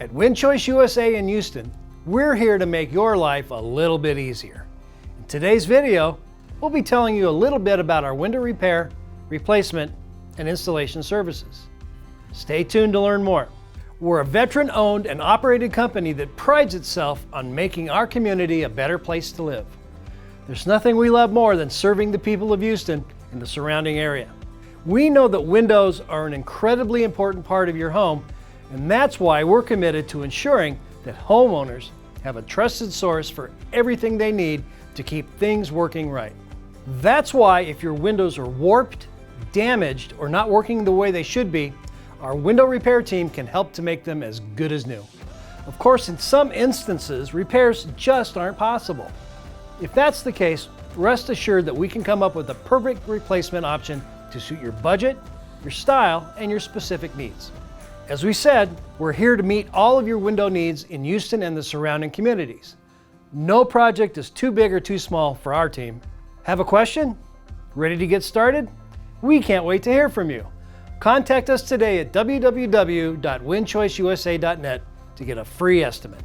At WinChoice USA in Houston, we're here to make your life a little bit easier. In today's video, we'll be telling you a little bit about our window repair, replacement, and installation services. Stay tuned to learn more. We're a veteran-owned and operated company that prides itself on making our community a better place to live. There's nothing we love more than serving the people of Houston and the surrounding area. We know that windows are an incredibly important part of your home, and that's why we're committed to ensuring that homeowners have a trusted source for everything they need to keep things working right. That's why if your windows are warped, damaged, or not working the way they should be, our window repair team can help to make them as good as new. Of course, in some instances, repairs just aren't possible. If that's the case, rest assured that we can come up with a perfect replacement option to suit your budget, your style, and your specific needs. As we said, we're here to meet all of your window needs in Houston and the surrounding communities. No project is too big or too small for our team. Have a question? Ready to get started? We can't wait to hear from you. Contact us today at www.winchoiceusa.net to get a free estimate.